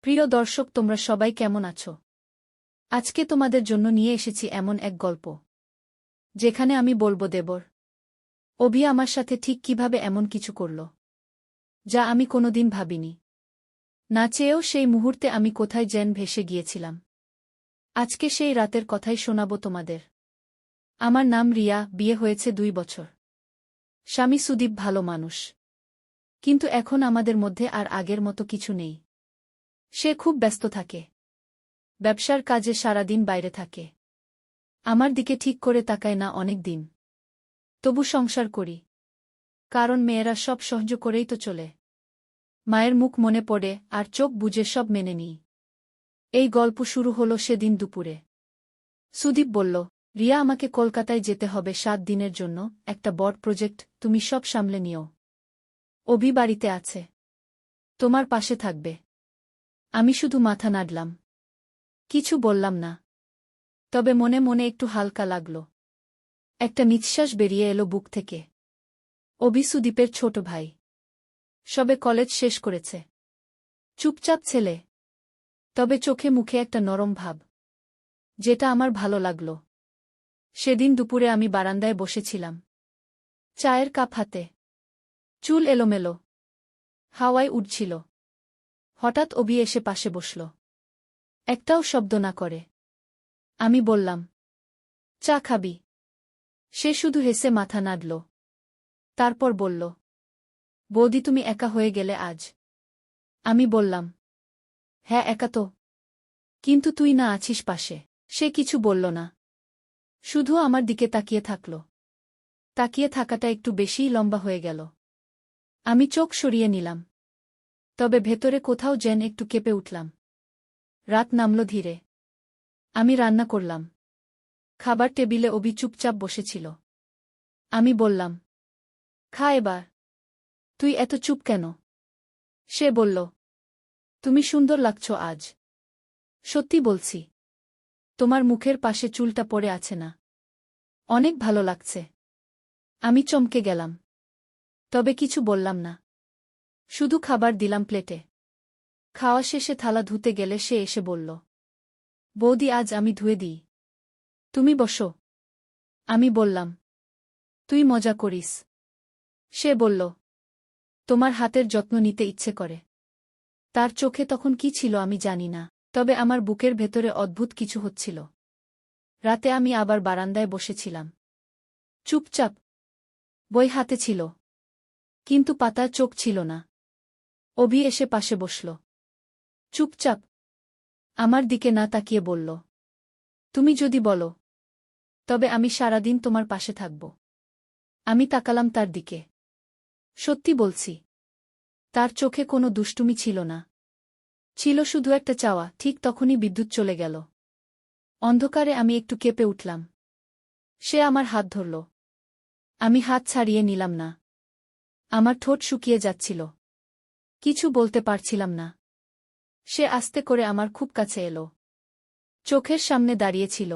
প্রিয় দর্শক, তোমরা সবাই কেমন আছো? আজকে তোমাদের জন্য নিয়ে এসেছি এমন এক গল্প, যেখানে আমি বলবো দেবর অভি আমার সাথে ঠিক কিভাবে এমন কিছু করল, যা আমি কোনোদিন ভাবিনি। না চেয়েও সেই মুহূর্তে আমি কোথায় যেন ভেসে গিয়েছিলাম। আজকে সেই রাতের কথাই শোনাবো তোমাদের। আমার নাম রিয়া, বিয়ে হয়েছে 2 বছর। স্বামী সুদীপ ভালো মানুষ, কিন্তু এখন আমাদের মধ্যে আর আগের মতো কিছু নেই। সে খুব ব্যস্ত থাকে, ব্যবসার কাজে সারাদিন বাইরে থাকে। আমার দিকে ঠিক করে তাকায় না অনেক দিন। তবু সংসার করি, কারণ মেয়েরা সব সহ্য করেই তো চলে। মায়ের মুখ মনে পড়ে আর চোখ বুজে সব মেনে নিই। এই গল্প শুরু হলো সেদিন দুপুরে। সুদীপ বলল, রিয়া, আমাকে কলকাতায় যেতে হবে 7 দিনের জন্য, একটা বড় প্রজেক্ট, তুমি সব সামলে নিও। অভি বাড়িতে আছে, তোমার পাশে থাকবে। আমি শুধু মাথা নাড়লাম, কিছু বললাম না। তবে মনে মনে একটু হালকা লাগল। একটা নিঃশ্বাস বেরিয়ে এলো বুক থেকে। অভি সুদীপের ছোট ভাই, সবে কলেজ শেষ করেছে। চুপচাপ ছেলে, তবে চোখে মুখে একটা নরম ভাব, যেটা আমার ভালো লাগল। সেদিন দুপুরে আমি বারান্দায় বসেছিলাম, চায়ের কাপ হাতে। চুল এলোমেলো, হাওয়ায় উড়ছিল। হঠাৎ অভি এসে পাশে বসল, একটাও শব্দ না করে। আমি বললাম, চা খাবি? সে শুধু হেসে মাথা নাড়ল। তারপর বলল, বৌদি, তুমি একা হয়ে গেলে আজ। আমি বললাম, হ্যাঁ, একা তো, কিন্তু তুই না আছিস পাশে। সে কিছু বলল না, শুধু আমার দিকে তাকিয়ে থাকল। তাকিয়ে থাকাটা একটু বেশিই লম্বা হয়ে গেল। আমি চোখ সরিয়ে নিলাম, তবে ভেতরে কোথাও যেন একটু কেঁপে উঠলাম। রাত নামল ধীরে। আমি রান্না করলাম। খাবার টেবিলে অভি চুপচাপ বসেছিল। আমি বললাম, খা এবার। তুই এত চুপ কেন? সে বলল, তুমি সুন্দর লাগছো আজ। সত্যি বলছি, তোমার মুখের পাশে চুলটা পড়ে আছে না, অনেক ভালো লাগছে। আমি চমকে গেলাম, তবে কিছু বললাম না। শুধু খাবার দিলাম প্লেটে। খাওয়া শেষে থালা ধুতে গেলে সে এসে বলল, বৌদি, আজ আমি ধুয়ে দিই, তুমি বসো। আমি বললাম, তুই মজা করিস। সে বলল, তোমার হাতের যত্ন নিতে ইচ্ছে করে। তার চোখে তখন কি ছিল আমি জানি না, তবে আমার বুকের ভেতরে অদ্ভুত কিছু হচ্ছিল। রাতে আমি আবার বারান্দায় বসেছিলাম, চুপচাপ। বই হাতে ছিল, কিন্তু পাতার চোখ ছিল না। অভি এসে পাশে বসল, চুপচাপ, আমার দিকে না তাকিয়ে বলল, তুমি যদি বলো, তবে আমি সারাদিন তোমার পাশে থাকব। আমি তাকালাম তার দিকে। সত্যি বলছি, তার চোখে কোনো দুষ্টুমি ছিল না, ছিল শুধু একটা চাওয়া। ঠিক তখনই বিদ্যুৎ চলে গেল। অন্ধকারে আমি একটু কেঁপে উঠলাম। সে আমার হাত ধরল। আমি হাত ছাড়িয়ে নিলাম না। আমার ঠোঁট শুকিয়ে যাচ্ছিল, কিছু বলতে পারছিলাম না। সে আস্তে করে আমার খুব কাছে এলো, চোখের সামনে দাঁড়িয়েছিল।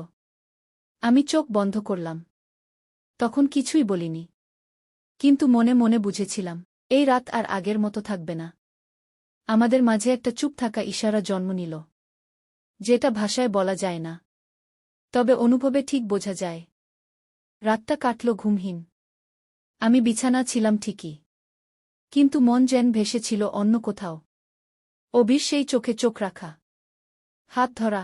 আমি চোখ বন্ধ করলাম। তখন কিছুই বলিনি, কিন্তু মনে মনে বুঝেছিলাম, এই রাত আর আগের মতো থাকবে না। আমাদের মাঝে একটা চুপ থাকা ইশারা জন্ম নিল, যেটা ভাষায় বলা যায় না, তবে অনুভবে ঠিক বোঝা যায়। রাতটা কাটল ঘুমহীন। আমি বিছানা ছিলাম ঠিকই, কিন্তু মন যেন ভেসেছিল অন্য কোথাও। অভির সেই চোখে চোখ রাখা, হাত ধরা,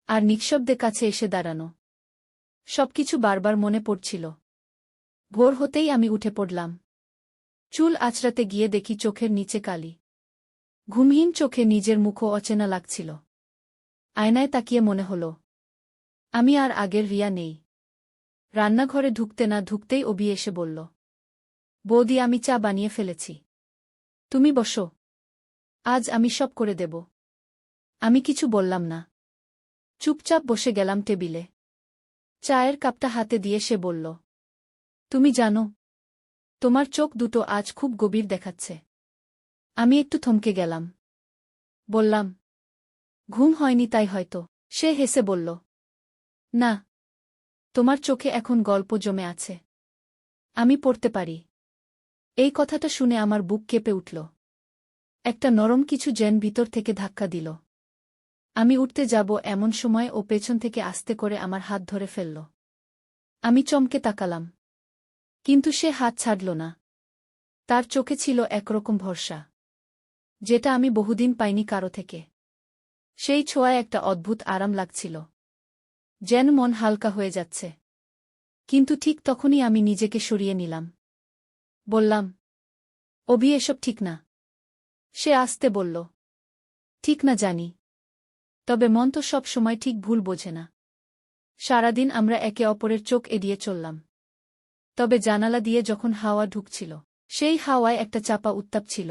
আর নিঃশব্দে কাছে এসে দাঁড়ানো, সবকিছু বারবার মনে পড়ছিল। ভোর হতেই আমি উঠে পড়লাম। চুল আঁচড়াতে গিয়ে দেখি চোখের নিচে কালি। ঘুমহীন চোখে নিজের মুখও অচেনা লাগছিল। আয়নায় তাকিয়ে মনে হল, আমি আর আগের রিয়া নেই। রান্নাঘরে ঢুকতে না ঢুকতেই অভি এসে বলল, বৌদি, আমি চা বানিয়ে ফেলেছি, তুমি বসো, আজ আমি সব করে দেব। আমি কিছু বললাম না, চুপচাপ বসে গেলাম টেবিলে। চায়ের কাপটা হাতে দিয়ে সে বলল, তুমি জানো, তোমার চোখ দুটো আজ খুব গভীর দেখাচ্ছে। আমি একটু থমকে গেলাম। বললাম, ঘুম হয়নি তাই হয়তো। সে হেসে বলল, না, তোমার চোখে এখন গল্প জমে আছে, আমি পড়তে পারি। এই কথাটা শুনে আমার বুক কেঁপে উঠল। একটা নরম কিছু যেন ভিতর থেকে ধাক্কা দিল। আমি উঠতে যাব এমন সময় ও পেছন থেকে আস্তে করে আমার হাত ধরে ফেলল। আমি চমকে তাকালাম। কিন্তু সে হাত ছাড়ল না। তার চোখে ছিল একরকম ভরসা, যেটা আমি বহুদিন পাইনি কারো থেকে। সেই ছোঁয়ায় একটা অদ্ভুত আরাম লাগছিল, যেন মন হালকা হয়ে যাচ্ছে। কিন্তু ঠিক তখনই আমি নিজেকে সরিয়ে নিলাম। বললাম, অভি, এসব ঠিক না। সে আস্তে বলল, ঠিক না জানি, তবে মন তো সব সময় ঠিক ভুল বোঝে না। সারাদিন আমরা একে অপরের চোখ এড়িয়ে চললাম। তবে জানালা দিয়ে যখন হাওয়া ঢুকছিল, সেই হাওয়ায় একটা চাপা উত্তাপ ছিল,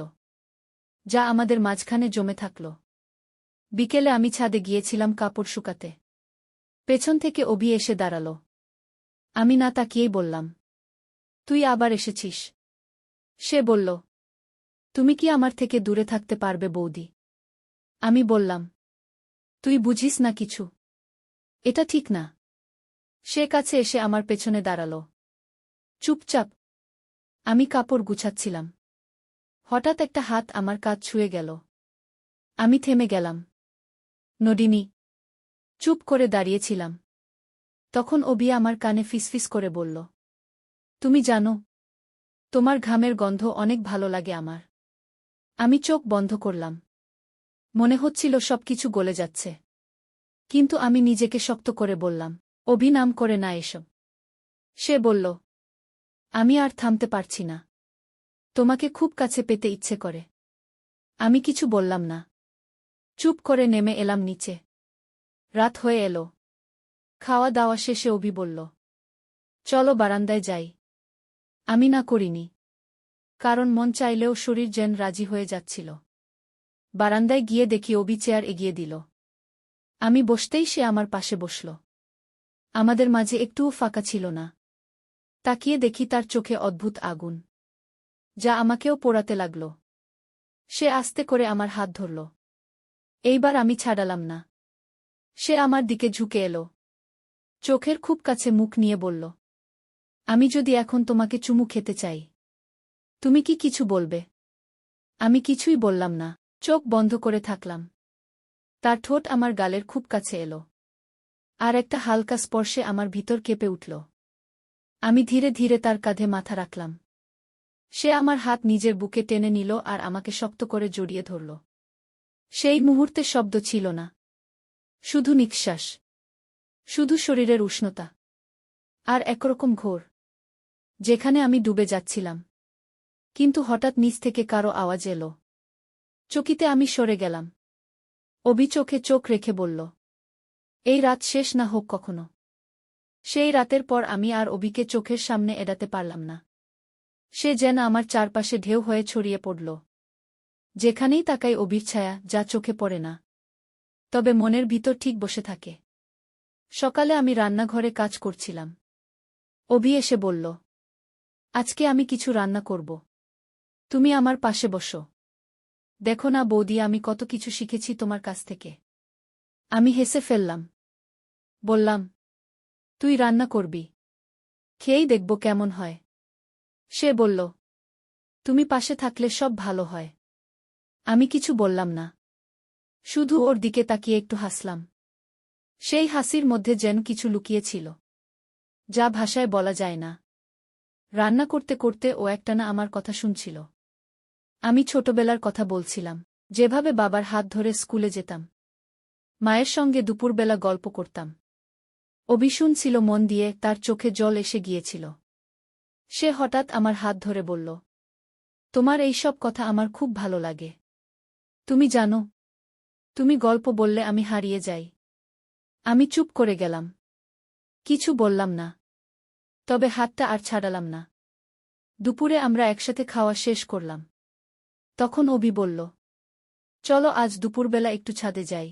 যা আমাদের মাঝখানে জমে থাকল। বিকেলে আমি ছাদে গিয়েছিলাম কাপড় শুকাতে। পেছন থেকে অভি এসে দাঁড়াল। আমি না তাকিয়েই বললাম, তুই আবার এসেছিস? সে বলল, তুমি কি আমার থেকে দূরে থাকতে পারবে বৌদি? আমি বললাম, তুই বুঝিস না কিছু। এটা ঠিক না। সে কাছে এসে আমার পেছনে দাঁড়াল। চুপচাপ। আমি কাপড় গুছাচ্ছিলাম। হঠাৎ একটা হাত আমার কাঁধ ছুঁয়ে গেল। আমি থেমে গেলাম। নডিনী। চুপ করে দাঁড়িয়েছিলাম। তখন অভি আমার কানে ফিসফিস করে বলল, তুমি জানো, তোমার ঘামের গন্ধ অনেক ভালো লাগে আমার। আমি চোখ বন্ধ করলাম। মনে হচ্ছিল সবকিছু গলে যাচ্ছে। কিন্তু আমি নিজেকে শক্ত করে বললাম, অভি, নাম করে না এসব। সে বলল, আমি আর থামতে পারছি না। তোমাকে খুব কাছে পেতে ইচ্ছে করে। আমি কিছু বললাম না। চুপ করে নেমে এলাম নিচে। রাত হয়ে এলো। খাওয়া দাওয়া শেষে অভি বলল, চলো বারান্দায় যাই। আমি না করিনি, কারণ মন চাইলেও শরীর যেন রাজি হয়ে যাচ্ছিল। বারান্দায় গিয়ে দেখি অভি চেয়ার এগিয়ে দিল। আমি বসতেই সে আমার পাশে বসল। আমাদের মাঝে একটুও ফাঁকা ছিল না। তাকিয়ে দেখি তার চোখে অদ্ভুত আগুন, যা আমাকেও পোড়াতে লাগল। সে আস্তে করে আমার হাত ধরল। এইবার আমি ছাড়ালাম না। সে আমার দিকে ঝুঁকে এলো। চোখের খুব কাছে মুখ নিয়ে বলল, আমি যদি এখন তোমাকে চুমু খেতে চাই, তুমি কি কিছু বলবে? আমি কিছুই বললাম না। চোখ বন্ধ করে থাকলাম। তার ঠোঁট আমার গালের খুব কাছে এলো। আর একটা হালকা স্পর্শে আমার ভিতর কেঁপে উঠল। আমি ধীরে ধীরে তার কাঁধে মাথা রাখলাম। সে আমার হাত নিজের বুকে টেনে নিল আর আমাকে শক্ত করে জড়িয়ে ধরল। সেই মুহূর্তে শব্দ ছিল না, শুধু নিঃশ্বাস, শুধু শরীরের উষ্ণতা, আর একরকম ঘোর, যেখানে আমি ডুবে যাচ্ছিলাম। কিন্তু হঠাৎ নিচ থেকে কারো আওয়াজ এলো। চকিতে আমি সরে গেলাম। অভি চোখে চোখ রেখে বলল, এই রাত শেষ না হোক কখনো। সেই রাতের পর আমি আর অভিকে চোখের সামনে এড়াতে পারলাম না। সে যেন আমার চারপাশে ঢেউ হয়ে ছড়িয়ে পড়ল। যেখানেই তাকাই অভির ছায়া, যা চোখে পড়ে না, তবে মনের ভিতর ঠিক বসে থাকে। সকালে আমি রান্নাঘরে কাজ করছিলাম। অভি এসে বলল, আজকে আমি কিছু রান্না করব। তুমি আমার পাশে বসো। দেখো না বৌদি, আমি কত কিছু শিখেছি তোমার কাছ থেকে। আমি হেসে ফেললাম। বললাম, তুই রান্না করবি? খেয়েই দেখব কেমন হয়। সে বলল, তুমি পাশে থাকলে সব ভালো হয়। আমি কিছু বললাম না, শুধু ওর দিকে তাকিয়ে একটু হাসলাম। সেই হাসির মধ্যে যেন কিছু লুকিয়েছিল, যা ভাষায় বলা যায় না। রান্না করতে করতে ও একটানা আমার কথা শুনছিল। আমি ছোটবেলার কথা বলছিলাম, যেভাবে বাবার হাত ধরে স্কুলে যেতাম, মায়ের সঙ্গে দুপুরবেলা গল্প করতাম। অভি শুনছিল মন দিয়ে, তার চোখে জল এসে গিয়েছিল। সে হঠাৎ আমার হাত ধরে বলল, তোমার এই সব কথা আমার খুব ভালো লাগে। তুমি জানো, তুমি গল্প বললে আমি হারিয়ে যাই। আমি চুপ করে গেলাম। কিছু বললাম না, তবে হাতটা আর ছাড়ালাম না। দুপুরে আমরা একসাথে খাওয়া শেষ করলাম। তখন অভি বলল, চলো আজ দুপুরবেলা একটু ছাদে যাই।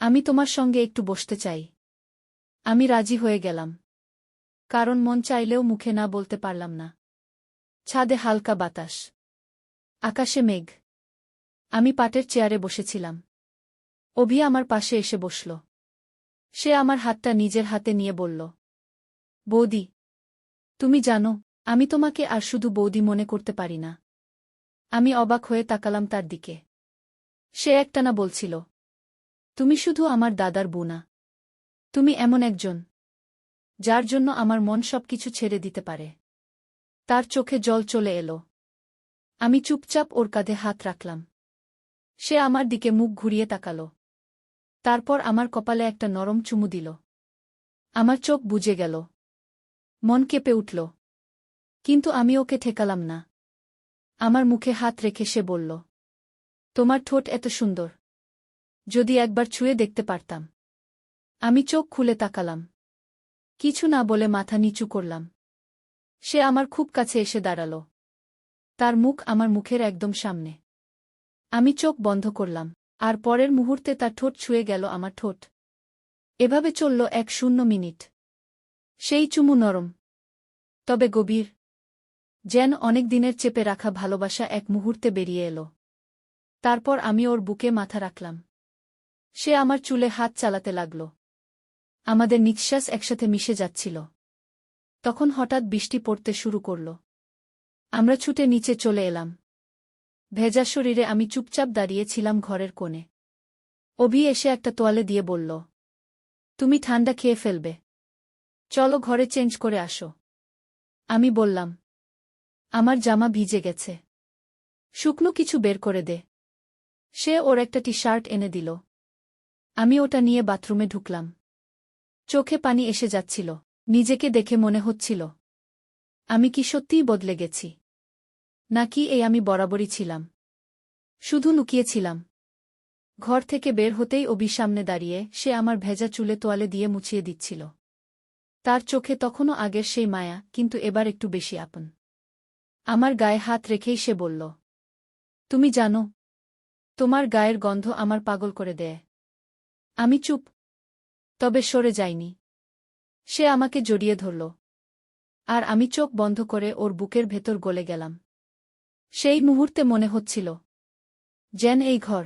আমি তোমার সঙ্গে একটু বসতে চাই। আমি রাজি হয়ে গেলাম, কারণ মন চাইলেও মুখে না বলতে পারলাম না। ছাদে হালকা বাতাস, আকাশে মেঘ। আমি পাটের চেয়ারে বসেছিলাম। অভি আমার পাশে এসে বসল। সে আমার হাতটা নিজের হাতে নিয়ে বলল, বৌদি, তুমি জানো, আমি তোমাকে আর শুধু বৌদি মনে করতে পারি না। আমি অবাক হয়ে তাকালাম তার দিকে। সে একটানা বলছিল, তুমি শুধু আমার দাদার বউ না, তুমি এমন একজন যার জন্য আমার মন সবকিছু ছেড়ে দিতে পারে। তার চোখে জল চলে এলো। আমি চুপচাপ ওর কাঁধে হাত রাখলাম। সে আমার দিকে মুখ ঘুরিয়ে তাকাল। তারপর আমার কপালে একটা নরম চুমু দিল। আমার চোখ বুজে গেল, মন কেঁপে উঠল, কিন্তু আমি ওকে ঠেকালাম না। আমার মুখে হাত রেখে সে বলল, তোমার ঠোঁট এত সুন্দর, যদি একবার ছুঁয়ে দেখতে পারতাম। আমি চোখ খুলে তাকালাম, কিছু না বলে মাথা নিচু করলাম। সে আমার খুব কাছে এসে দাঁড়াল, তার মুখ আমার মুখের একদম সামনে। আমি চোখ বন্ধ করলাম, আর পরের মুহূর্তে তার ঠোঁট ছুঁয়ে গেল আমার ঠোঁট। এভাবে চলল 1-0 মিনিট। সেই চুমু নরম, তবে গভীর, যেন অনেক দিনের চেপে রাখা ভালোবাসা এক মুহূর্তে বেরিয়ে এলো। তারপর আমি ওর বুকে মাথা রাখলাম। সে আমার চুলে হাত চালাতে লাগল। আমাদের নিঃশ্বাস একসাথে মিশে যাচ্ছিল। তখন হঠাৎ বৃষ্টি পড়তে শুরু করল। আমরা ছুটে নিচে চলে এলাম। ভেজা শরীরে আমি চুপচাপ দাঁড়িয়েছিলাম ঘরের কোণে। অভি এসে একটা তোয়ালে দিয়ে বলল, তুমি ঠান্ডা খেয়ে ফেলবে, চলো ঘরে চেঞ্জ করে আসো। আমি বললাম, আমার জামা ভিজে গেছে, শুকনো কিছু বের করে দে। সে ওর একটা টি-শার্ট এনে দিল। আমি ওটা নিয়ে বাথরুমে ঢুকলাম। চোখে পানি এসে যাচ্ছিল। নিজেকে দেখে মনে হচ্ছিল, আমি কি সত্যিই বদলে গেছি, নাকি এই আমি বরাবরই ছিলাম, শুধু লুকিয়েছিলাম। ঘর থেকে বের হতেই অভি সামনে দাঁড়িয়ে সে আমার ভেজা চুলে তোয়ালে দিয়ে মুছিয়ে দিচ্ছিল। তার চোখে তখনও আগের সেই মায়া, কিন্তু এবার একটু বেশি আপন। আমার গায়ে হাত রেখেই সে বলল, তুমি জানো, তোমার গায়ের গন্ধ আমার পাগল করে দেয়। আমি চুপ, তবে সরে যাইনি। সে আমাকে জড়িয়ে ধরল, আর আমি চোখ বন্ধ করে ওর বুকের ভেতর গলে গেলাম। সেই মুহূর্তে মনে হচ্ছিল, যেন এই ঘর,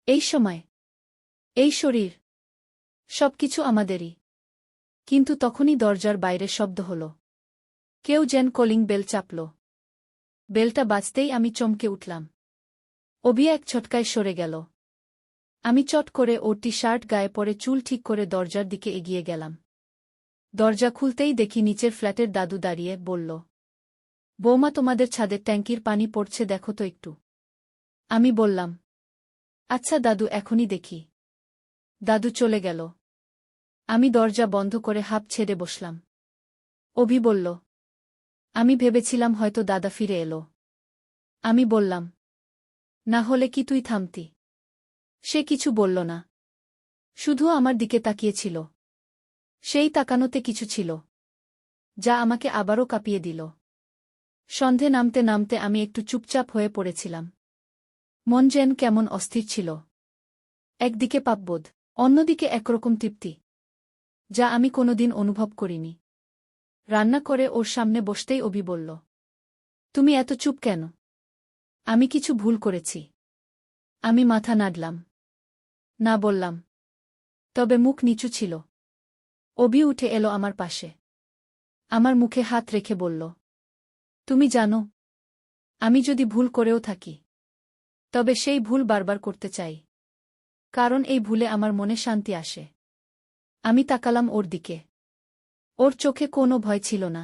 এই সময়, এই শরীর, সবকিছু আমাদেরই। কিন্তু তখনই দরজার বাইরে শব্দ হল। কেউ যেন কলিং বেল চাপল। বেলটা বাজতেই আমি চমকে উঠলাম। অভি এক ছটকায় সরে গেল। আমি চট করে ওর টি-শার্ট গায়ে পরে চুল ঠিক করে দরজার দিকে এগিয়ে গেলাম। দরজা খুলতেই দেখি নিচের ফ্ল্যাটের দাদু দাঁড়িয়ে বলল, বৌমা, তোমাদের ছাদের ট্যাঙ্কির পানি পড়ছে, দেখো তো একটু। আমি বললাম, আচ্ছা দাদু, এখনই দেখি। দাদু চলে গেল। আমি দরজা বন্ধ করে হাঁপ ছেড়ে বসলাম। অভি বলল, আমি ভেবেছিলাম হয়তো দাদা ফিরে এলো। আমি বললাম, না হলে কি তুই থামতি? সে কিছু বলল না, শুধু আমার দিকে তাকিয়েছিল। সেই তাকানোতে কিছু ছিল, যা আমাকে আবারও কাঁপিয়ে দিল। সন্ধে নামতে নামতে আমি একটু চুপচাপ হয়ে পড়েছিলাম। মন যেন কেমন অস্থির ছিল। একদিকে পাপবোধ, অন্যদিকে একরকম তৃপ্তি, যা আমি কোনোদিন অনুভব করিনি। রান্না করে ওর সামনে বসতেই অভি বলল, তুমি এত চুপ কেন? আমি কিছু ভুল করেছি? আমি মাথা নাড়লাম, না বললাম, তবে মুখ নিচু ছিল। অভি উঠে এলো আমার পাশে। আমার মুখে হাত রেখে বলল, তুমি জানো, আমি যদি ভুল করেও থাকি, তবে সেই ভুল বারবার করতে চাই, কারণ এই ভুলে আমার মনে শান্তি আসে। আমি তাকালাম ওর দিকে। ওর চোখে কোনো ভয় ছিল না,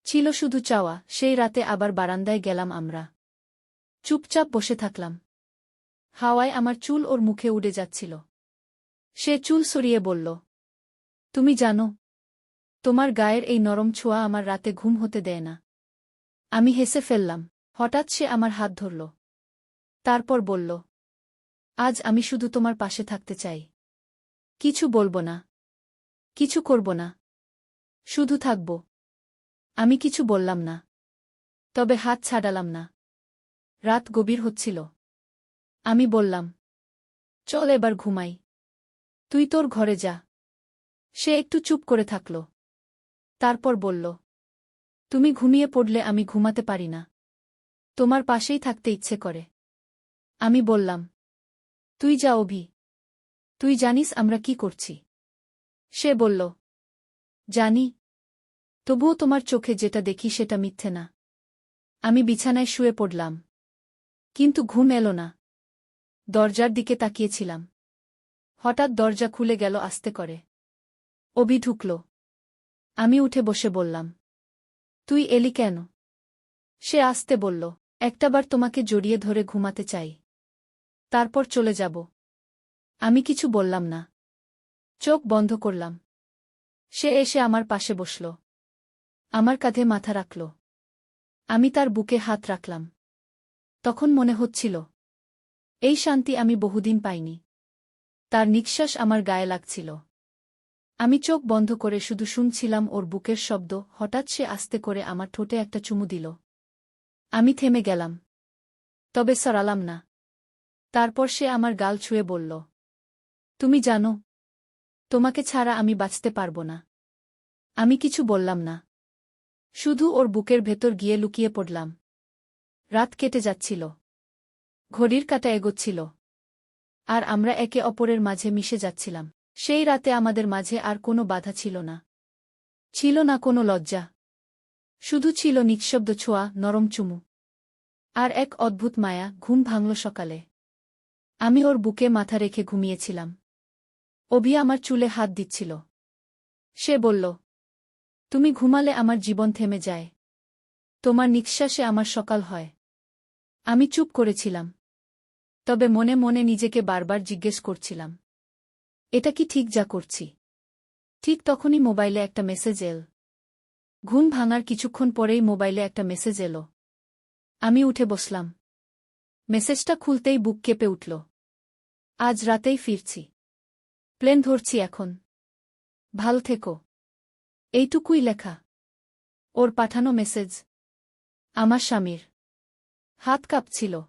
ছিল শুধু চাওয়া। সেই রাতে আবার বারান্দায় গেলাম আমরা। চুপচাপ বসে থাকলাম। হাওয়ায় আমার চুল ওর মুখে উড়ে যাচ্ছিল। সে চুল সরিয়ে বলল, তুমি জানো, তোমার গায়ের এই নরম ছোঁয়া আমার রাতে ঘুম হতে দেয় না। আমি হেসে ফেললাম। হঠাৎ সে আমার হাত ধরল। তারপর বলল, আজ আমি শুধু তোমার পাশে থাকতে চাই। কিছু বলবো না, কিছু করব না, শুধু থাকব। আমি কিছু বললাম না, তবে হাত ছাড়ালাম না। রাত গভীর হচ্ছিল। আমি বললাম, চল এবার ঘুমাই, তুই তোর ঘরে যা। সে একটু চুপ করে থাকল। তারপর বলল, তুমি ঘুমিয়ে পড়লে আমি ঘুমাতে পারি না, তোমার পাশেই থাকতে ইচ্ছে করে। আমি বললাম, তুই যা অভি, তুই জানিস আমরা কি করছি? সে বলল, জানি, তবুও তোমার চোখে যেটা দেখি সেটা মিথ্যে না। আমি বিছানায় শুয়ে পড়লাম। কিন্তু ঘুম এলো না। দরজার দিকে তাকিয়েছিলাম। হঠাৎ দরজা খুলে গেল আস্তে করে। অভি ঢুকল। আমি উঠে বসে বললাম, তুই এলি কেন? সে আস্তে বলল, একটাবার তোমাকে জড়িয়ে ধরে ঘুমাতে চাই। তারপর চলে যাব। আমি কিছু বললাম না। চোখ বন্ধ করলাম। সে এসে আমার পাশে বসল। আমার কাঁধে মাথা রাখল। আমি তার বুকে হাত রাখলাম। তখন মনে হচ্ছিল, এই শান্তি আমি বহুদিন পাইনি। তার নিঃশ্বাস আমার গায়ে লাগছিল। আমি চোখ বন্ধ করে শুধু শুনছিলাম ওর বুকের শব্দ। হঠাৎ সে আস্তে করে আমার ঠোঁটে একটা চুমু দিল। আমি থেমে গেলাম। তবে সরালাম না। তারপর সে আমার গাল ছুঁয়ে বলল, তুমি জানো, তোমাকে ছাড়া আমি বাঁচতে পারব না। আমি কিছু বললাম না। শুধু ওর বুকের ভেতর গিয়ে লুকিয়ে পড়লাম। রাত কেটে যাচ্ছিল। ঘড়ির কাঁটা এগোচ্ছিল। আর আমরা একে অপরের মাঝে মিশে যাচ্ছিলাম। সেই রাতে আমাদের মাঝে আর কোনো বাধা ছিল না। ছিল না কোনো লজ্জা। শুধু ছিল নিঃশব্দ ছোঁয়া, নরম চুমু। আর এক অদ্ভুত মায়া। ঘুম ভাঙল সকালে। আমি ওর বুকে মাথা রেখে ঘুমিয়েছিলাম। অভি আমার চুলে হাত দিচ্ছিল। সে বলল, তুমি ঘুমালে আমার জীবন থেমে যায়। তোমার নিঃশ্বাসে আমার সকাল হয়। আমি চুপ করেছিলাম। তবে মনে মনে নিজেকে বারবার জিজ্ঞেস করছিলাম, এটা কি ঠিক যা করছি? ঠিক তখনই মোবাইলে একটা মেসেজ এল। ঘুম ভাঙার কিছুক্ষণ পরেই মোবাইলে একটা মেসেজ এলো। আমি উঠে বসলাম। মেসেজটা খুলতেই বুক কেঁপে উঠল। আজ রাতেই ফিরছি। প্লেন ধরছি এখন। ভালো থেকো। এইটুকুই লেখা। ওর পাঠানো মেসেজ। আমার স্বামীর। হাত কাঁপছিল।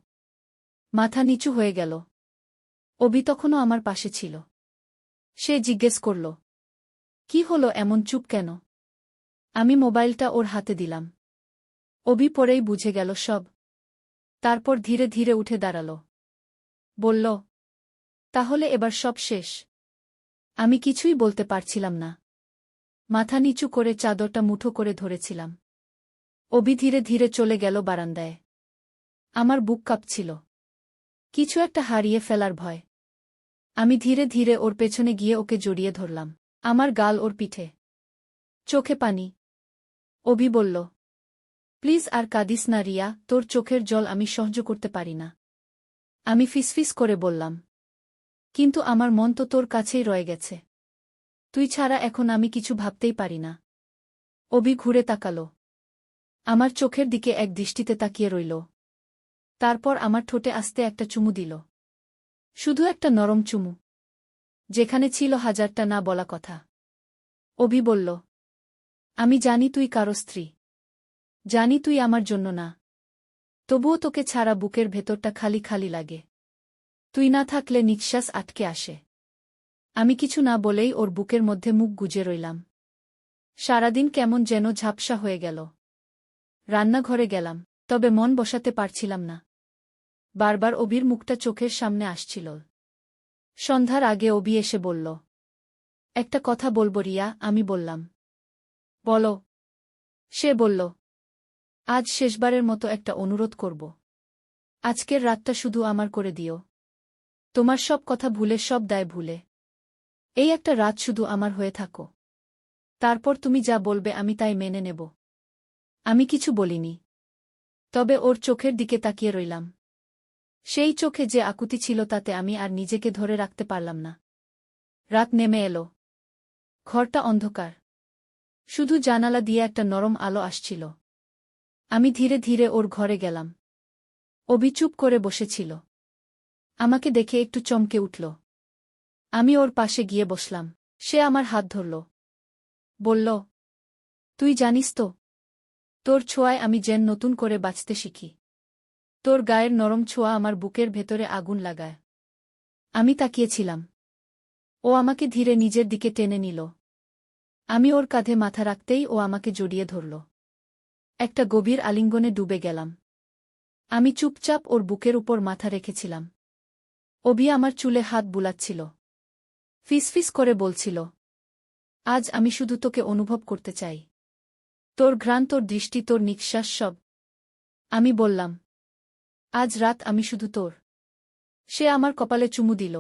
মাথা নিচু হয়ে গেল। অভি তখনও আমার পাশে ছিল। সে জিজ্ঞেস করল, কি হলো, এমন চুপ কেন? আমি মোবাইলটা ওর হাতে দিলাম। অভি পরেই বুঝে গেল সব। তারপর ধীরে ধীরে উঠে দাঁড়াল। বলল, তাহলে এবার সব শেষ? আমি কিছুই বলতে পারছিলাম না। মাথা নিচু করে চাদরটা মুঠো করে ধরেছিলাম। অভি ধীরে ধীরে চলে গেল বারান্দায়। আমার বুক কাঁপছিল। কিছু একটা হারিয়ে ফেলার ভয়। আমি ধীরে ধীরে ওর পেছনে গিয়ে ওকে জড়িয়ে ধরলাম। আমার গাল ওর পিঠে। চোখে পানি। অভি বলল, প্লিজ আর কাঁদিস না রিয়া, তোর চোখের জল আমি সহ্য করতে পারি না। আমি ফিসফিস করে বললাম, কিন্তু আমার মন তো তোর কাছেই রয়ে গেছে। তুই ছাড়া এখন আমি কিছু ভাবতেই পারি না। অভি ঘুরে তাকাল। আমার চোখের দিকে এক দৃষ্টিতে তাকিয়ে রইল। তারপর আমার ঠোঁটে আস্তে একটা চুমু দিল। শুধু একটা নরম চুমু, যেখানে ছিল হাজারটা না বলা কথা। অভি বলল, আমি জানি তুই কারো স্ত্রী। জানি তুই আমার জন্য না। তবুও তোকে ছাড়া বুকের ভেতরটা খালি খালি লাগে। তুই না থাকলে নিঃশ্বাস আটকে আসে। আমি কিছু না বলেই ওর বুকের মধ্যে মুখ গুজে রইলাম। সারাদিন কেমন যেন ঝাপসা হয়ে গেল। রান্নাঘরে গেলাম, তবে মন বসাতে পারছিলাম না। বারবার অভির মুখটা চোখের সামনে আসছিল। সন্ধ্যার আগে অভি এসে বলল, একটা কথা বলব রিয়া। আমি বললাম, বলো। সে বলল, আজ শেষবারের মতো একটা অনুরোধ করব। আজকের রাতটা শুধু আমার করে দিও। তোমার সব কথা ভুলে, সব দায় ভুলে। এই একটা রাত শুধু আমার হয়ে থাকো। তারপর তুমি যা বলবে আমি তাই মেনে নেব। আমি কিছু বলিনি। তবে ওর চোখের দিকে তাকিয়ে রইলাম। সেই চোখে যে আকুতি ছিল তাতে আমি আর নিজেকে ধরে রাখতে পারলাম না। রাত নেমে এলো। ঘরটা অন্ধকার। শুধু জানালা দিয়ে একটা নরম আলো আসছিল। আমি ধীরে ধীরে ওর ঘরে গেলাম। অভি চুপ করে বসেছিল। আমাকে দেখে একটু চমকে উঠল। আমি ওর পাশে গিয়ে বসলাম। সে আমার হাত ধরল। বলল, তুই জানিস তো, তোর ছোঁয়ায় আমি যেন নতুন করে বাঁচতে শিখি। তোর গায়ের নরম ছোঁয়া আমার বুকের ভেতরে আগুন লাগায়। আমি তাকিয়েছিলাম। ও আমাকে ধীরে নিজের দিকে টেনে নিল। আমি ওর কাঁধে মাথা রাখতেই ও আমাকে জড়িয়ে ধরল। একটা গভীর আলিঙ্গনে ডুবে গেলাম। আমি চুপচাপ ওর বুকের উপর মাথা রেখেছিলাম। অভি আমার চুলে হাত বুলাচ্ছিল। ফিসফিস করে বলছিল, আজ আমি শুধু তোকে অনুভব করতে চাই। তোর ঘ্রাণ, তোর দৃষ্টি, তোর নিঃশ্বাস, সব। আমি বললাম, আজ রাত আমি শুধু তোর। সে আমার কপালে চুমু দিল।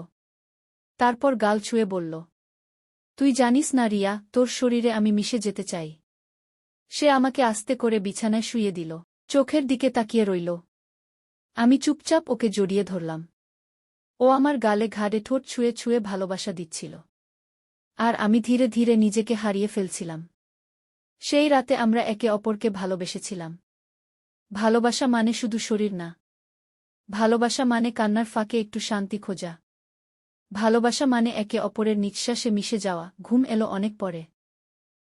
তারপর গাল ছুঁয়ে বলল, তুই জানিস না রিয়া, তোর শরীরে আমি মিশে যেতে চাই। সে আমাকে আস্তে করে বিছানায় শুইয়ে দিল। চোখের দিকে তাকিয়ে রইল। আমি চুপচাপ ওকে জড়িয়ে ধরলাম। ও আমার গালে ঘাড়ে ঠোঁট ছুঁয়ে ছুঁয়ে ভালোবাসা দিচ্ছিল। আর আমি ধীরে ধীরে নিজেকে হারিয়ে ফেলছিলাম। সেই রাতে আমরা একে অপরকে ভালোবেসেছিলাম। ভালোবাসা মানে শুধু শরীর না। ভালোবাসা মানে কান্নার ফাঁকে একটু শান্তি খোঁজা। ভালোবাসা মানে একে অপরের নিঃশ্বাসে মিশে যাওয়া। ঘুম এলো অনেক পরে।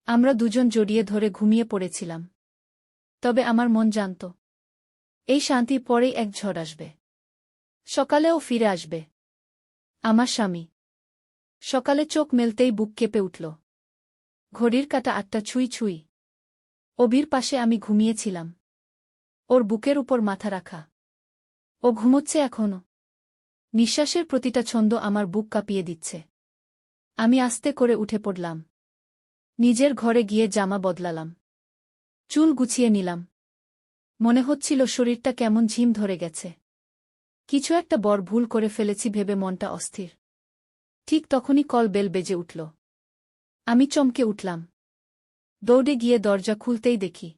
আমরা দুজন জড়িয়ে ধরে ঘুমিয়ে পড়েছিলাম। তবে আমার মন জানত, এই শান্তির পরেই এক ঝড় আসবে। সকালেও ফিরে আসবে আমার স্বামী। সকালে চোখ মেলতেই বুক কেঁপে উঠল। ঘড়ির কাঁটা ৮টা ছুঁই ছুঁই। অভির পাশে আমি ঘুমিয়েছিলাম। ওর বুকের উপর মাথা রাখা। ও ঘুমোচ্ছে এখনো। নিঃশ্বাসের প্রতিটা ছন্দ আমার বুক কাঁপিয়ে দিচ্ছে। আমি আস্তে করে উঠে পড়লাম। নিজের ঘরে গিয়ে জামা বদলালাম। চুল গুছিয়ে নিলাম। মনে হচ্ছিল শরীরটা কেমন ঝিম ধরে গেছে। কিছু একটা বড় ভুল করে ফেলেছি ভেবে মনটা অস্থির। ঠিক তখনই কল বেল বেজে উঠল। আমি চমকে উঠলাম। দৌড়ে গিয়ে দরজা খুলতেই দেখি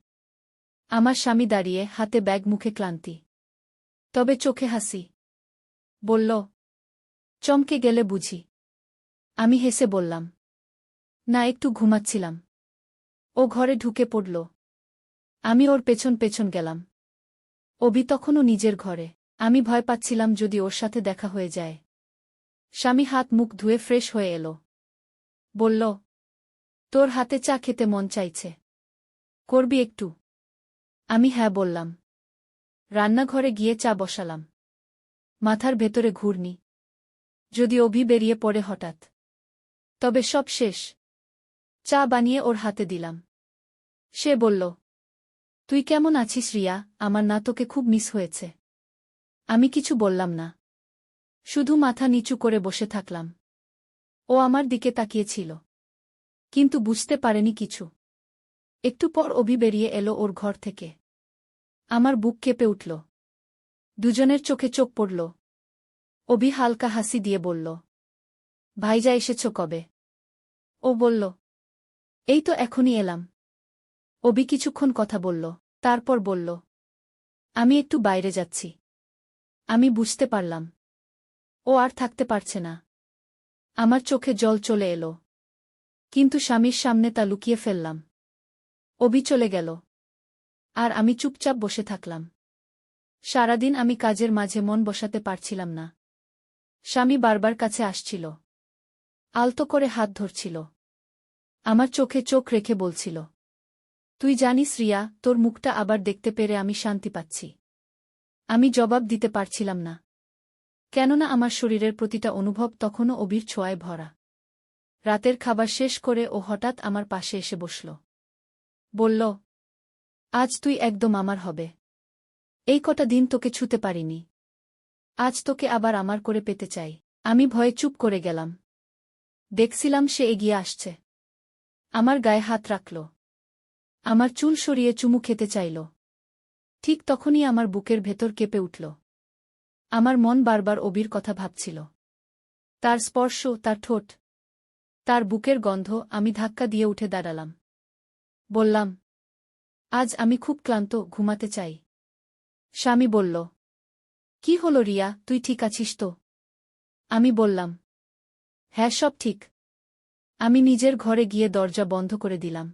আমার স্বামী দাঁড়িয়ে, হাতে ব্যাগ, মুখে ক্লান্তি, তবে চোখে হাসি। বলল, চমকে গেলে বুঝি? আমি হেসে বললাম, না, একটু ঘুমাচ্ছিলাম। ও ঘরে ঢুকে পড়ল। আমি ওর পেছন পেছন গেলাম। অভি তখনও নিজের ঘরে। আমি ভয় পাচ্ছিলাম যদি ওর সাথে দেখা হয়ে যায়। স্বামী হাত মুখ ধুয়ে ফ্রেশ হয়ে এলো। বলল, তোর হাতে চা খেতে মন চাইছে, করবি একটু? আমি হ্যাঁ বললাম। রান্নাঘরে গিয়ে চা বসালাম। মাথার ভেতরে ঘূর্ণি। যদি অভি বেরিয়ে পড়ে হঠাৎ, তবে সব শেষ। চা বানিয়ে ওর হাতে দিলাম। সে বলল, তুই কেমন আছিস রিয়া? আমার না তোকে খুব মিস হয়েছে। আমি কিছু বললাম না। শুধু মাথা নিচু করে বসে থাকলাম। ও আমার দিকে তাকিয়েছিল, কিন্তু বুঝতে পারেনি কিছু। একটু পর অভি বেরিয়ে এলো ওর ঘর থেকে। আমার বুক কেঁপে উঠল। দুজনের চোখে চোখ পড়ল। অভি হালকা হাসি দিয়ে বলল, ভাইজা এসেছ কবে? ও বলল, এই তো এখনই এলাম। অভি কিছুক্ষণ কথা বলল, তারপর বলল, আমি একটু বাইরে যাচ্ছি। আমি বুঝতে পারলাম ও আর থাকতে পারছে না। আমার চোখে জল চলে এলো, কিন্তু স্বামীর সামনে তা লুকিয়ে ফেললাম। অভি চলে গেল, আর আমি চুপচাপ বসে থাকলাম। সারাদিন আমি কাজের মাঝে মন বসাতে পারছিলাম না। স্বামী বারবার কাছে আসছিল, আলতো করে হাত ধরছিল, আমার চোখে চোখ রেখে বলছিল, তুই জানিস রিয়া, তোর মুখটা আবার দেখতে পেরে আমি শান্তি পাচ্ছি। আমি জবাব দিতে পারছিলাম না, কেননা আমার শরীরের প্রতিটা অনুভব তখনও অভির ছোঁয়ায় ভরা। রাতের খাবার শেষ করে ও হঠাৎ আমার পাশে এসে বসল। বলল, আজ তুই একদম আমার হবে। এই কটা দিন তোকে ছুতে পারিনি। আজ তোকে আবার আমার করে পেতে চাই। আমি ভয়ে চুপ করে গেলাম। দেখছিলাম সে এগিয়ে আসছে। আমার গায়ে হাত রাখল। আমার চুল সরিয়ে চুমু খেতে চাইল। ঠিক তখনই আমার বুকের ভেতর কেঁপে উঠল। আমার মন বারবার অভির কথা ভাবছিল। তার স্পর্শ, তার ঠোঁট, তার বুকের গন্ধ। আমি ধাক্কা দিয়ে উঠে দাঁড়ালাম। বললাম, আজ আমি খুব ক্লান্ত, ঘুমাতে চাই। স্বামী বলল, কি হলো রিয়া, তুই ঠিক আছিস তো? আমি বললাম, হ্যাঁ, সব ঠিক। আমি নিজের ঘরে গিয়ে দরজা বন্ধ করে দিলাম।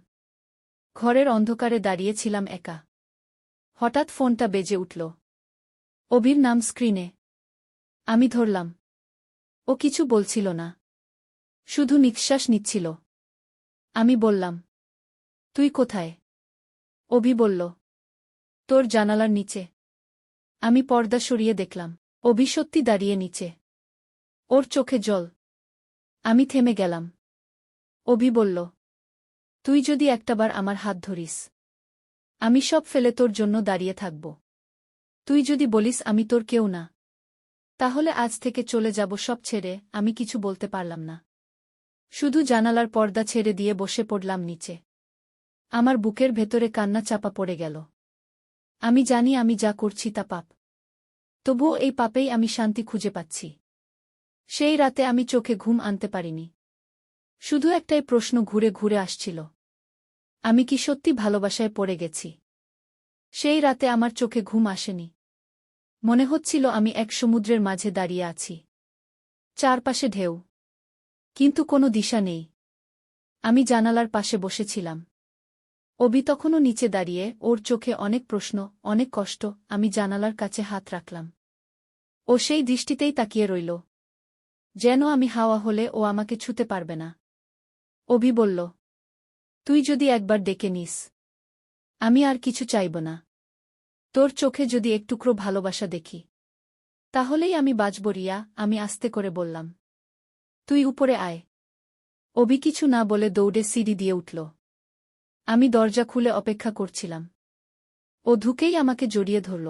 ঘরের অন্ধকারে দাঁড়িয়েছিলাম একা। হঠাৎ ফোনটা বেজে উঠল। অভির নাম স্ক্রিনে। আমি ধরলাম। ও কিছু বলছিল না, শুধু নিঃশ্বাস নিচ্ছিল। আমি বললাম, তুই কোথায়? অভি বলল, তোর জানালার নিচে। আমি পর্দা সরিয়ে দেখলাম অভি সত্যি দাঁড়িয়ে নিচে। ওর চোখে জল। আমি থেমে গেলাম। অভি বলল, তুই যদি একটাবার আমার হাত ধরিস, আমি সব ফেলে তোর জন্য দাঁড়িয়ে থাকব। তুই যদি বলিস আমি তোর কেউ না, তাহলে আজ থেকে চলে যাব সব ছেড়ে। আমি কিছু বলতে পারলাম না, শুধু জানালার পর্দা ছেড়ে দিয়ে বসে পড়লাম নিচে। আমার বুকের ভেতরে কান্না চাপা পড়ে গেল। আমি জানি আমি যা করছি তা পাপ। তবুও এই পাপেই আমি শান্তি খুঁজে পাচ্ছি। সেই রাতে আমি চোখে ঘুম আনতে পারিনি। শুধু একটাই প্রশ্ন ঘুরে ঘুরে আসছিল। আমি কি সত্যি ভালোবাসায় পড়ে গেছি? সেই রাতে আমার চোখে ঘুম আসেনি। মনে হচ্ছিল আমি এক সমুদ্রের মাঝে দাঁড়িয়ে আছি। চারপাশে ঢেউ, কিন্তু কোনো দিশা নেই। আমি জানালার পাশে বসেছিলাম। অভি তখনও নিচে দাঁড়িয়ে, ওর চোখে অনেক প্রশ্ন, অনেক কষ্ট। আমি জানালার কাছে হাত রাখলাম। ও সেই দৃষ্টিতেই তাকিয়ে রইল, যেন আমি হাওয়া হলে ও আমাকে ছুতে পারবে না। অভি বলল, তুই যদি একবার ডেকে নিস, আমি আর কিছু চাইব না। তোর চোখে যদি একটুকরো ভালোবাসা দেখি, তাহলেই আমি বাঁচব রিয়া। আমি আস্তে করে বললাম, তুই উপরে আয়। অভি কিছু না বলে দৌড়ে সিঁড়ি দিয়ে উঠল। আমি দরজা খুলে অপেক্ষা করছিলাম। ও ঢুকেই আমাকে জড়িয়ে ধরল।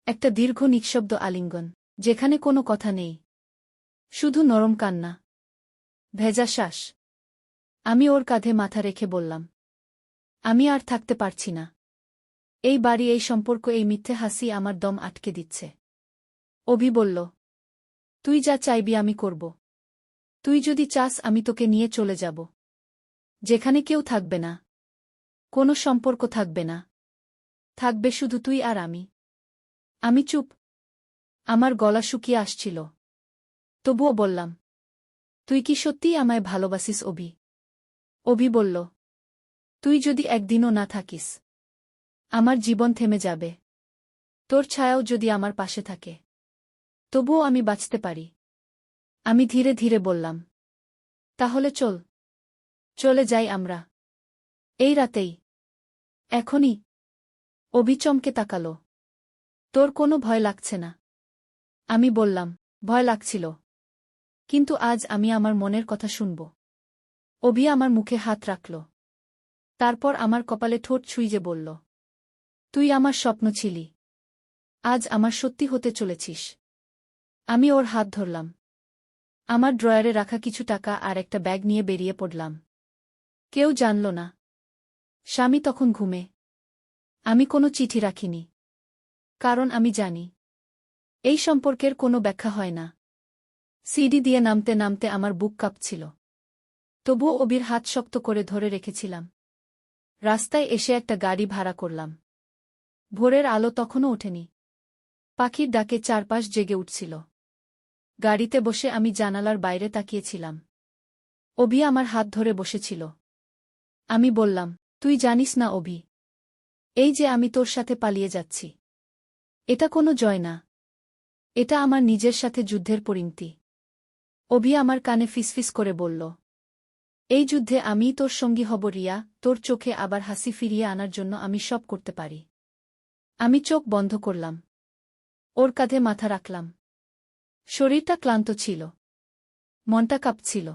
একটা দীর্ঘ নিঃশব্দ আলিঙ্গন, যেখানে কোনো কথা নেই, শুধু নরম কান্না, ভেজা শ্বাস। আমি ওর কাঁধে মাথা রেখে বললাম, আমি আর থাকতে পারছি না। এই বাড়ি, এই সম্পর্ক, এই মিথ্যে হাসি আমার দম আটকে দিচ্ছে। অভি বলল, তুই যা চাইবি আমি করব। তুই যদি চাস আমি তোকে নিয়ে চলে যাব, যেখানে কেউ থাকবে না, কোনো সম্পর্ক থাকবে না, থাকবে শুধু তুই আর আমি। আমি চুপ। আমার গলা শুকিয়ে আসছিল। তবুও বললাম, তুই কি সত্যিই আমায় ভালোবাসিস অভি? অভি বলল, তুই যদি একদিনও না থাকিস, আমার জীবন থেমে যাবে। তোর ছায়াও যদি আমার পাশে থাকে, তবুও আমি বাঁচতে পারি। আমি ধীরে ধীরে বললাম, তাহলে চল, চলে যাই আমরা, এই রাতেই, এখনই। অভি চমকে তাকাল। তোর কোনো ভয় লাগছে না? আমি বললাম, ভয় লাগছিল, কিন্তু আজ আমি আমার মনের কথা শুনব। অভি আমার মুখে হাত রাখল। তারপর আমার কপালে ঠোঁট ছুঁইয়ে বলল, তুই আমার স্বপ্ন ছিলি, আজ আমার সত্যি হতে চলেছিস। আমি ওর হাত ধরলাম। আমার ড্রয়ারে রাখা কিছু টাকা আর একটা ব্যাগ নিয়ে বেরিয়ে পড়লাম। কেউ জানল না। স্বামী তখন ঘুমে। আমি কোনো চিঠি রাখিনি, কারণ আমি জানি, এই সম্পর্কের কোনো ব্যাখ্যা হয় না। সিঁড়ি দিয়ে নামতে নামতে আমার বুক কাঁপছিল। তবুও অভির হাত শক্ত করে ধরে রেখেছিলাম। রাস্তায় এসে একটা গাড়ি ভাড়া করলাম। ভোরের আলো তখনও ওঠেনি। পাখির ডাকে চারপাশ জেগে উঠছিল। গাড়িতে বসে আমি জানালার বাইরে তাকিয়েছিলাম। অভি আমার হাত ধরে বসেছিল। আমি বললাম, তুই জানিস না অভি, এই যে আমি তোর সাথে পালিয়ে যাচ্ছি, এটা কোনো জয় না, এটা আমার নিজের সাথে যুদ্ধের পরিণতি। অভি আমার কানে ফিসফিস করে বলল, এই যুদ্ধে আমিই তোর সঙ্গী হব রিয়া, তোর চোখে আবার হাসি ফিরিয়ে আনার জন্য আমি সব করতে পারি। আমি চোখ বন্ধ করলাম। ওর কাঁধে মাথা রাখলাম। শরীরটা ক্লান্ত ছিল, মনটা কাঁপছিল,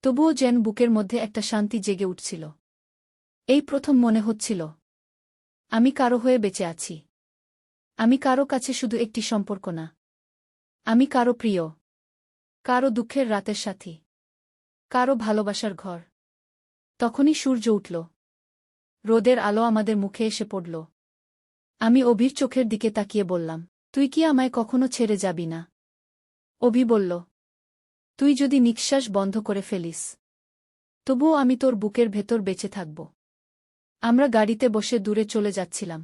তবুও যেন বুকের মধ্যে একটা শান্তি জেগে উঠছিল। এই প্রথম মনে হচ্ছিল, আমি কারো হয়ে বেঁচে আছি। আমি কারো কাছে শুধু একটি সম্পর্ক না, আমি কারো প্রিয়, কারো দুঃখের রাতের সাথী, কারো ভালোবাসার ঘর। তখনই সূর্য উঠল। রোদের আলো আমাদের মুখে এসে পড়ল। আমি অভির চোখের দিকে তাকিয়ে বললাম, তুই কি আমায় কখনো ছেড়ে যাবি না? অভি বলল, তুই যদি নিঃশ্বাস বন্ধ করে ফেলিস, তবুও আমি তোর বুকের ভেতর বেঁচে থাকব। আমরা গাড়িতে বসে দূরে চলে যাচ্ছিলাম।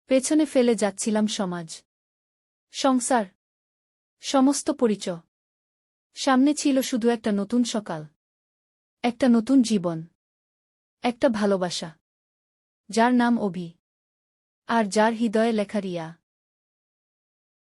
পেছনে ফেলে যাচ্ছিলাম সমাজ, সংসার, সমস্ত পরিচয়। সামনে ছিল শুধু একটা নতুন সকাল, একটা নতুন জীবন, একটা ভালোবাসা, যার নাম অভি, আর যার হৃদয়ে লেখা রিয়া।